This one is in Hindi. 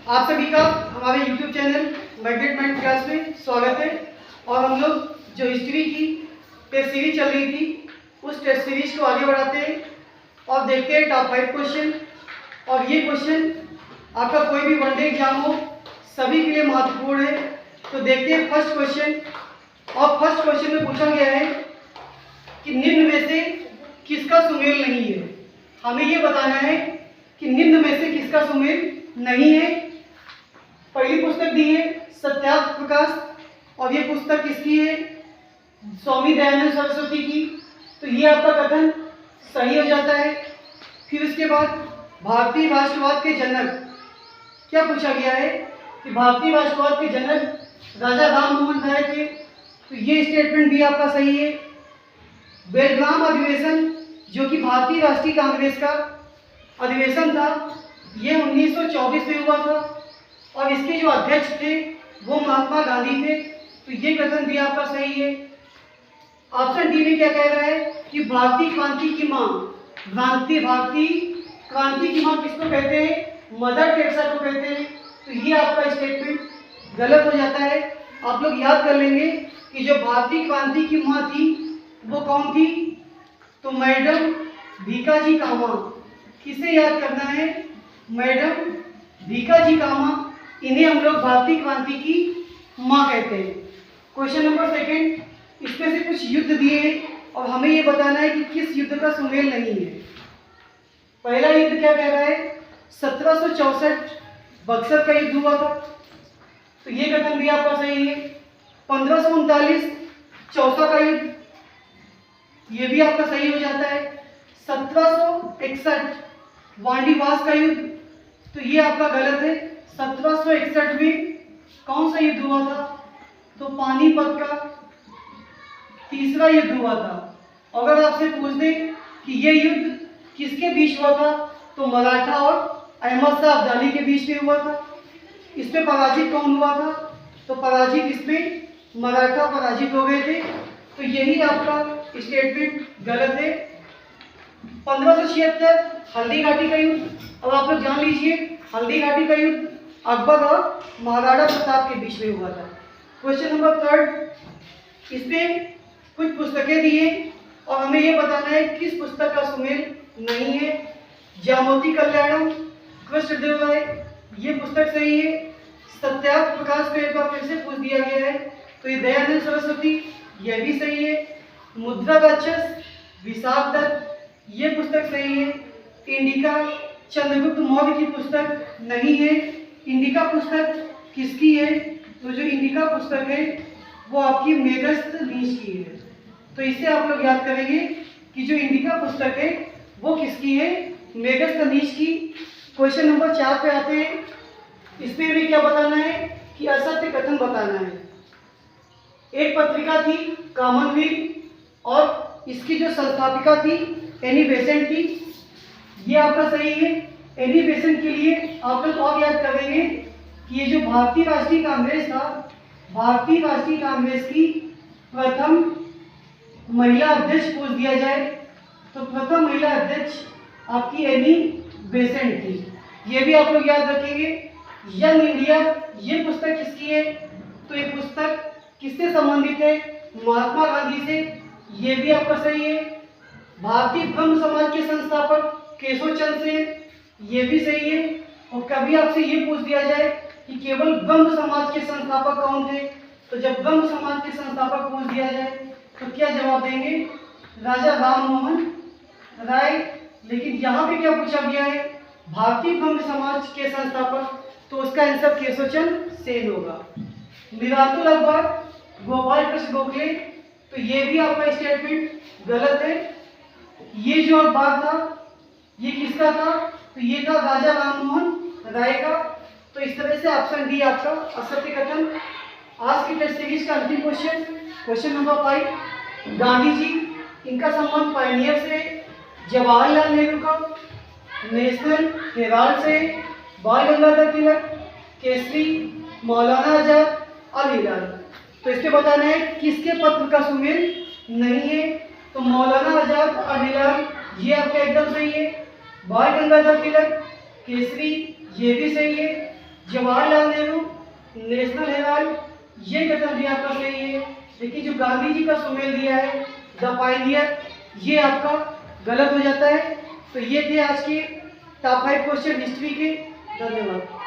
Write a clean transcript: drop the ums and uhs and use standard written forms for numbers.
आप सभी का हमारे YouTube channel magnet mind class में स्वागत है। और हम लोग जो हिस्ट्री की टेस्ट सीरीज चल रही थी उस टेस्ट सीरीज को आगे बढ़ाते हैं और देखते हैं टॉप 5 क्वेश्चन। और ये क्वेश्चन आपका कोई भी वनडे एग्जाम हो सभी के लिए महत्वपूर्ण है। तो देखते हैं फर्स्ट क्वेश्चन। और फर्स्ट क्वेश्चन में पूछा गया है कि निम्न में से किसका सुमेल नहीं है। हमें ये बताना है कि निम्न में से किसका सुमेल नहीं है। पहली पुस्तक दी है सत्यार्थ प्रकाश और ये पुस्तक किसकी है? स्वामी दयानंद सरस्वती की। तो ये आपका कथन सही हो जाता है। फिर उसके बाद भारतीय राष्ट्रवाद के जनक, क्या पूछा गया है कि भारतीय राष्ट्रवाद के जनक राजा राम मोहन राय थे। तो ये स्टेटमेंट भी आपका सही है। बेलग्राम अधिवेशन जो कि भारतीय राष्ट्रीय कांग्रेस का अधिवेशन था, ये 1924 में हुआ था और इसके जो अध्यक्ष थे वो महात्मा गांधी थे। तो ये कथन भी आपका सही है। ऑप्शन डी में क्या कह रहा है कि भारतीय क्रांति की मां, भारतीय क्रांति की मां किसको कहते हैं? मदर टेरेसा को कहते हैं। तो ये आपका स्टेटमेंट गलत हो जाता है। आप लोग याद कर लेंगे कि जो भारतीय क्रांति की मां थी वो कौन थी? तो मैडम भीकाजी कामा। किसे याद करना है? मैडम भीकाजी कामा। इन्हें हम लोग भारतीय क्रांति की मां कहते हैं। क्वेश्चन नंबर सेकंड, इसमें से कुछ युद्ध दिए हैं और हमें ये बताना है कि किस युद्ध का सुमेल नहीं है। पहला युद्ध क्या कह रहा है? 1764 बक्सर का युद्ध हुआ था। तो ये कथन भी आपका सही है। 1539 चौसा का युद्ध, ये भी आपका सही हो जाता है। 1761 वांडीवास का युद्ध, तो ये आपका गलत है। 1761 में कौन सा युद्ध हुआ था? तो पानीपत का तीसरा युद्ध हुआ था। अगर आपसे पूछ दें कि ये युद्ध किसके बीच हुआ था, तो मराठा और अहमद शाह अब्दाली के बीच में हुआ था। इसमें पराजित कौन हुआ था? तो पराजित इसमें मराठा पराजित हो गए थे। तो यही आपका स्टेटमेंट गलत है। 1576 हल्दी घाटी का युद्ध। अब आप लोग जान लीजिए हल्दी घाटी का युद्ध अकबर और महाराणा प्रताप के बीच में हुआ था। क्वेश्चन नंबर थर्ड, इसमें कुछ पुस्तकें दी हैं और हमें यह बताना है किस पुस्तक का सुमेल नहीं है। ज्यामोती कल्याणम कृष्णदेव राय, ये पुस्तक सही है। सत्यार्थ प्रकाश को एक बार फिर से पूछ दिया गया है, तो ये दयानंद सरस्वती, यह भी सही है। मुद्रा राक्षस विशाख दत्त, ये पुस्तक सही है। इंडिका चंद्रगुप्त मौर्य की पुस्तक नहीं है। इंडिका पुस्तक किसकी है? तो जो इंडिका पुस्तक है वो आपकी मेगस्थनीज की है। तो इससे आप लोग याद करेंगे कि जो इंडिका पुस्तक है वो किसकी है? मेगस्थनीज की। क्वेश्चन नंबर 4 पे आते हैं। इसमें भी क्या बताना है कि असत्य कथन बताना है। एक पत्रिका थी कॉमनवेल्थ और इसकी जो संस्थापिका थी एनी बेसेंट थी, ये आपका सही है। एनी बेसेंट के लिए आप लोग और याद करेंगे कि ये जो भारतीय राष्ट्रीय कांग्रेस था, भारतीय राष्ट्रीय कांग्रेस की प्रथम महिला अध्यक्ष पूछ दिया जाए तो प्रथम महिला अध्यक्ष आपकी एनी बेसेंट थी। ये भी आप लोग याद रखेंगे। यंग इंडिया, ये पुस्तक किसकी है? तो ये पुस्तक किससे संबंधित है? महात्मा गांधी से, ये भी आपका सही है। भारतीय ब्रह्म समाज के संस्थापक केशव चंद्र सेन, ये भी सही है। और कभी आपसे ये पूछ दिया जाए कि केवल ब्रह्म समाज के संस्थापक कौन थे, तो जब ब्रह्म समाज के संस्थापक पूछ दिया जाए तो क्या जवाब देंगे? राजा राम मोहन राय। लेकिन यहाँ पे क्या पूछा गया है? भारतीय ब्रह्म समाज के संस्थापक, तो उसका आंसर केशव चंद्र सेन होगा। मिरातुल अखबार गोपाल कृष्ण गोखले, तो ये भी आपका स्टेटमेंट गलत है। ये जो अखबार था ये किसका था? तो ये था राजा राममोहन राय का। तो इस तरह से ऑप्शन डी आपका असत्य कथन। आज की टेस्ट सीरीज का अंतिम question, question number 5। Gandhi ji, इनका संबंध पायनियर से, जवाहरलाल नेहरू का, नेशनल हेराल्ड से, बाल गंगाधर तिलक, केसरी, मौलाना आजाद, अलीलाल। तो इसके बताना है किसके पत्र का सुमेल नहीं है। तो मौलाना आजाद, अलीलाल, ये आपका एकदम सही है। बाल गंगाधर तिलक, केसरी, ये भी सही है। जवाहरलाल नेहरू, नेशनल हेराल्ड, ये कथन भी आपका सही है। लेकिन जो गांधी जी का सुमेल दिया है द पायनियर, ये आपका गलत हो जाता है। तो ये थे आज के टॉप 5 क्वेश्चन हिस्ट्री के। धन्यवाद।